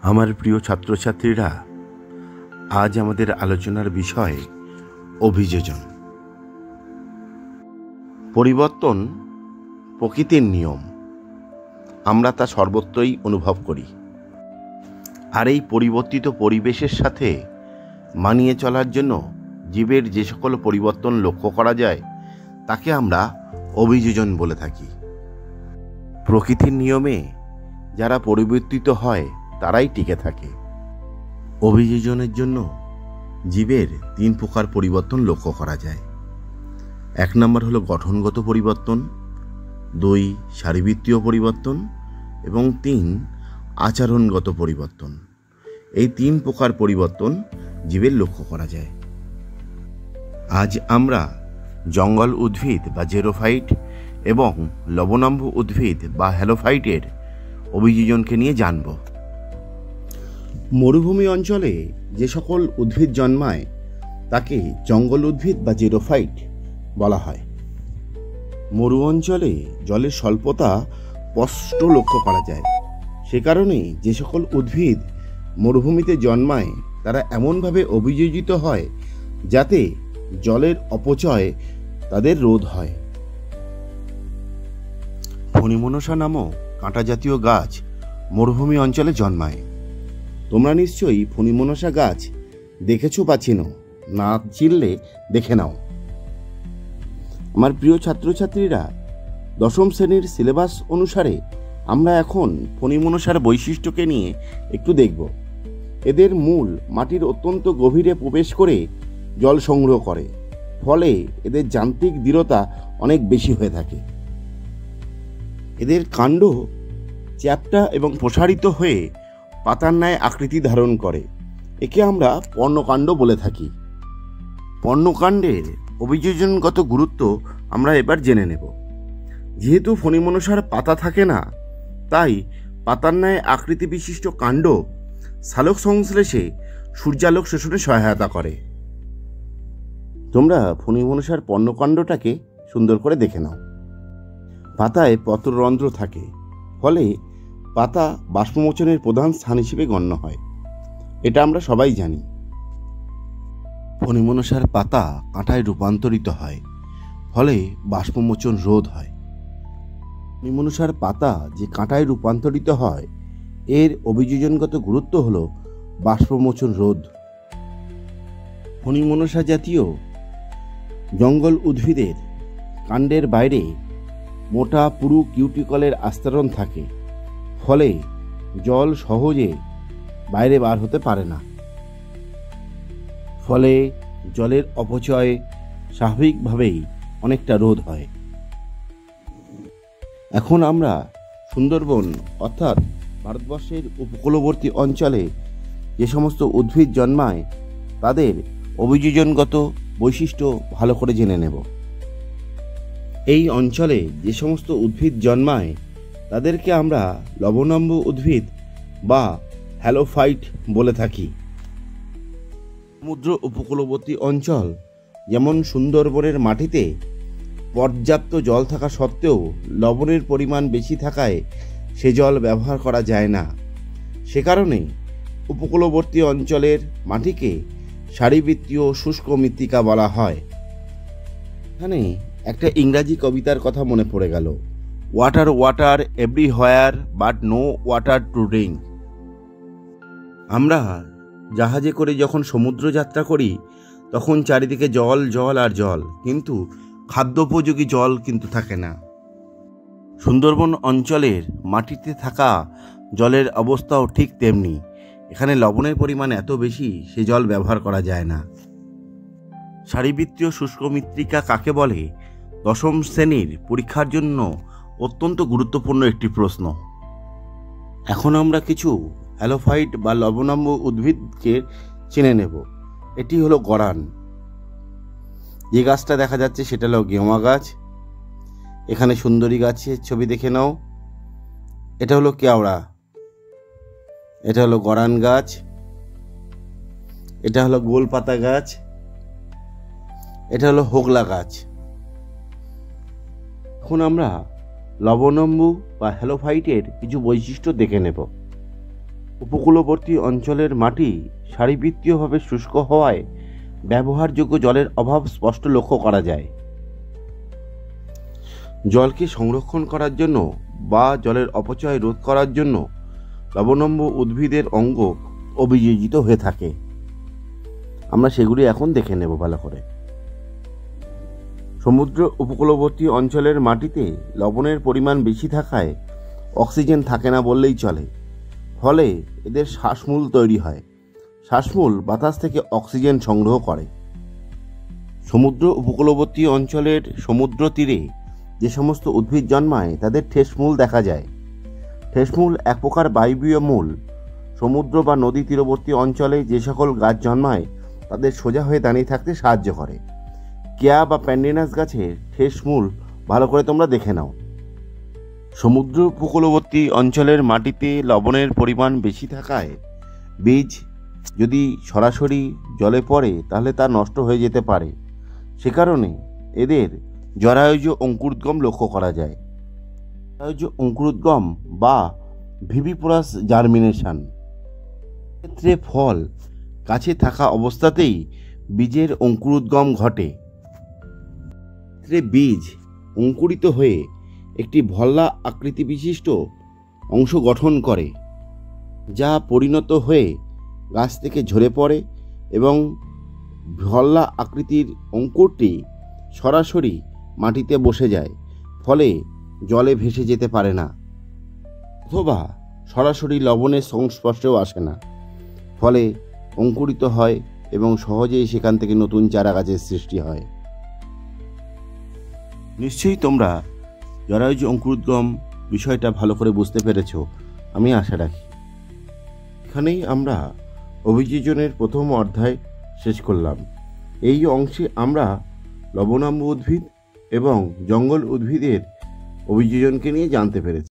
আমার প্রিয় ছাত্রছাত্রীরা, আজ আমাদের আলোচনার বিষয় অভিযোজন। পরিবর্তন প্রকৃতির নিয়ম, আমরা তা সর্বত্রই অনুভব করি। আর এই পরিবর্তিত পরিবেশের সাথে মানিয়ে চলার জন্য জীবের যে সকল পরিবর্তন লক্ষ্য করা যায় তাকে আমরা অভিযোজন বলে থাকি। প্রকৃতির নিয়মে যারা পরিবর্তিত হয় তারাই টিকে থাকে। অভিযোজনের জন্য জীবের 3 প্রকার পরিবর্তন লক্ষ্য করা যায়। 1 নম্বর হলো গঠনগত পরিবর্তন, 2 শারীরবৃত্তীয় পরিবর্তন এবং 3 আচরণগত পরিবর্তন। এই 3 প্রকার পরিবর্তন জীবের লক্ষ্য করা যায়। আজ আমরা জঙ্গল উদ্ভিদ বা জেরোফাইট এবং লবণাম্ব উদ্ভিদ বা হ্যালোফাইটের অভিযোজনকে নিয়ে জানব। মরুভূমি অঞ্চলে যে সকল উদ্ভিদ জন্মায় তাকে জঙ্গল উদ্ভিদ বা জেরোফাইট বলা হয়। মরু অঞ্চলে জলের স্বল্পতা স্পষ্ট লক্ষ্য করা যায়। সে কারণে যে সকল উদ্ভিদ মরুভূমিতে জন্মায় তারা এমনভাবে অভিযোজিত হয় যাতে জলের অপচয় তাদের রোধ হয়। ফণিমনসা নামক কাঁটা জাতীয় গাছ মরুভূমি অঞ্চলে জন্মায়। তোমরা নিশ্চয়ই ফণিমনসা গাছ দেখেছো বা চিনো, না চিনলে দেখে নাও। আমার প্রিয় ছাত্রছাত্রীরা, 10ম শ্রেণীর সিলেবাস অনুসারে আমরা এখন ফণিমনসার বৈশিষ্ট্যকে নিয়ে একটু দেখব। এদের মূল মাটির অত্যন্ত গভীরে প্রবেশ করে জল সংগ্রহ করে, ফলে এদের যান্ত্রিক দৃঢ়তা অনেক বেশি হয়ে থাকে। এদের কাণ্ড চ্যাপ্টা এবং প্রসারিত হয়ে পাতার ন্যায় আকৃতি ধারণ করে। একে আমরা পর্ণকাণ্ড বলে থাকি। পর্ণকাণ্ডের অভিযোজনগত গুরুত্ব আমরা এবার জেনে নেব। যেহেতু ফণিমনসার পাতা থাকে না, তাই পাতার ন্যায় আকৃতি বিশিষ্ট কাণ্ড সালোক সংশ্লেষে সূর্যালোক শোষণে সহায়তা করে। তোমরা ফণিমনসার পর্ণকাণ্ডটাকে সুন্দর করে দেখে নাও। পাতায় পত্ররন্ধ্র থাকে, ফলে পাতা বাষ্পমোচনের প্রধান স্থান হিসেবে গণ্য হয়। এটা আমরা সবাই জানি। ফণিমনসার পাতা কাঁটায় রূপান্তরিত হয়, ফলে বাষ্পমোচন রোধ হয়। ফণিমনসার পাতা যে কাঁটায় রূপান্তরিত হয় এর অভিযোজনগত গুরুত্ব হল বাষ্পমোচন রোধ। ফণিমনসা জাতীয় জঙ্গল উদ্ভিদের কাণ্ডের বাইরে মোটা পুরু কিউটিকলের আস্তরণ থাকে, ফলে জল সহজে বাইরে বার হতে পারে না। ফলে জলের অপচয় স্বাভাবিকভাবেই অনেকটা রোধ হয়। এখন আমরা সুন্দরবন অর্থাৎ ভারতবর্ষের উপকূলবর্তী অঞ্চলে যে সমস্ত উদ্ভিদ জন্মায় তাদের অভিযোজনগত বৈশিষ্ট্য ভালো করে জেনে নেব। এই অঞ্চলে যে সমস্ত উদ্ভিদ জন্মায় তাদেরকে আমরা লবণাম্ব উদ্ভিদ বা হ্যালোফাইট বলে থাকি। সমুদ্র উপকূলবর্তী অঞ্চল যেমন সুন্দরবনের মাটিতে পর্যাপ্ত জল থাকা সত্ত্বেও লবণের পরিমাণ বেশি থাকায় সে জল ব্যবহার করা যায় না। সে কারণে উপকূলবর্তী অঞ্চলের মাটিকে সারিবৃত্তীয় শুষ্ক মৃত্তিকা বলা হয়। এখানে একটা ইংরাজি কবিতার কথা মনে পড়ে গেল, water water everywhere but no water to drink. আমরা জাহাজে করে যখন সমুদ্র যাত্রা করি তখন চারিদিকে জল জল আর জল, কিন্তু খাদ্যোপযোগী জল কিন্তু থাকে না। সুন্দরবন অঞ্চলের মাটিতে থাকা জলের অবস্থাও ঠিক তেমনি। এখানে লবণের পরিমাণ এত বেশি সে জল ব্যবহার করা যায় না। সারিবৃত্তীয় শুষ্ক মৃত্তিকা কাকে বলে 10ম শ্রেণীর পরীক্ষার জন্য অত্যন্ত গুরুত্বপূর্ণ একটি প্রশ্ন। এখন আমরা কিছু হ্যালোফাইট বা লবণাম্ব উদ্ভিদকে চিনে নেব। এটি হলো গরান। যে গাছটা দেখা যাচ্ছে সেটা হলো গেওয়া গাছ। এখানে সুন্দরী গাছের ছবি দেখে নাও। এটা হলো কেওড়া, এটা হলো গরান গাছ, এটা হলো গোলপাতা গাছ, এটা হলো হোগলা গাছ। এখন আমরা লবণাম্ব বা হ্যালোফাইটের কিছু বৈশিষ্ট্য দেখে নেব। উপকূলবর্তী অঞ্চলের মাটি সারিবৃত্তীয়ভাবে শুষ্ক হওয়ায় ব্যবহারযোগ্য জলের অভাব স্পষ্ট লক্ষ্য করা যায়। জলকে সংরক্ষণ করার জন্য বা জলের অপচয় রোধ করার জন্য লবণাম্ব উদ্ভিদের অঙ্গ অভিযোজিত হয়ে থাকে। আমরা সেগুলি এখন দেখে নেব ভালো করে। সমুদ্র উপকূলবর্তী অঞ্চলের মাটিতে লবণের পরিমাণ বেশি থাকায় অক্সিজেন থাকে না বললেই চলে। ফলে এদের শ্বাসমূল তৈরি হয়। শ্বাসমূল বাতাস থেকে অক্সিজেন সংগ্রহ করে। সমুদ্র উপকূলবর্তী অঞ্চলের সমুদ্র তীরে যে সমস্ত উদ্ভিদ জন্মায় তাদের ঠেসমূল দেখা যায়। ঠেসমূল এক প্রকার বায়বীয় মূল। সমুদ্র বা নদী তীরবর্তী অঞ্চলে যে সকল গাছ জন্মায় তাদের সোজা হয়ে দাঁড়িয়ে থাকতে সাহায্য করে। কেয়া বা প্যান্ডিনাস গাছের ঠেসমূল ভালো করে তোমরা দেখে নাও। সমুদ্র উপকূলবর্তী অঞ্চলের মাটিতে লবণের পরিমাণ বেশি থাকায় বীজ যদি সরাসরি জলে পড়ে তাহলে তা নষ্ট হয়ে যেতে পারে। সে কারণে এদের জরায়ুজ অঙ্কুরোদ্গম লক্ষ্য করা যায়। জরায়ুজ অঙ্কুরোদ্গম বা ভিভিপোরাস জার্মিনেশন ক্ষেত্রে ফল গাছে থাকা অবস্থাতেই বীজের অঙ্কুরোদ্গম ঘটে। ক্ষেত্রে বীজ অঙ্কুরিত হয়ে একটি ভল্লা আকৃতি বিশিষ্ট অংশ গঠন করে, যা পরিণত হয়ে গাছ থেকে ঝরে পড়ে এবং ভল্লা আকৃতির অঙ্কুরটি সরাসরি মাটিতে বসে যায়। ফলে জলে ভেসে যেতে পারে না অথবা সরাসরি লবণের সংস্পর্শেও আসে না। ফলে অঙ্কুরিত হয় এবং সহজেই সেখান থেকে নতুন চারা গাছের সৃষ্টি হয়। নিশ্চয়ই তোমরা জরায়ুজ অঙ্কুরোদ্গম বিষয়টা ভালো করে বুঝতে পেরেছ, আমি আশা রাখি। এখানেই আমরা অভিযোজনের প্রথম অধ্যায় শেষ করলাম। এই অংশে আমরা লবণাম্ব উদ্ভিদ এবং জঙ্গল উদ্ভিদের অভিযোজনকে নিয়ে জানতে পেরেছি।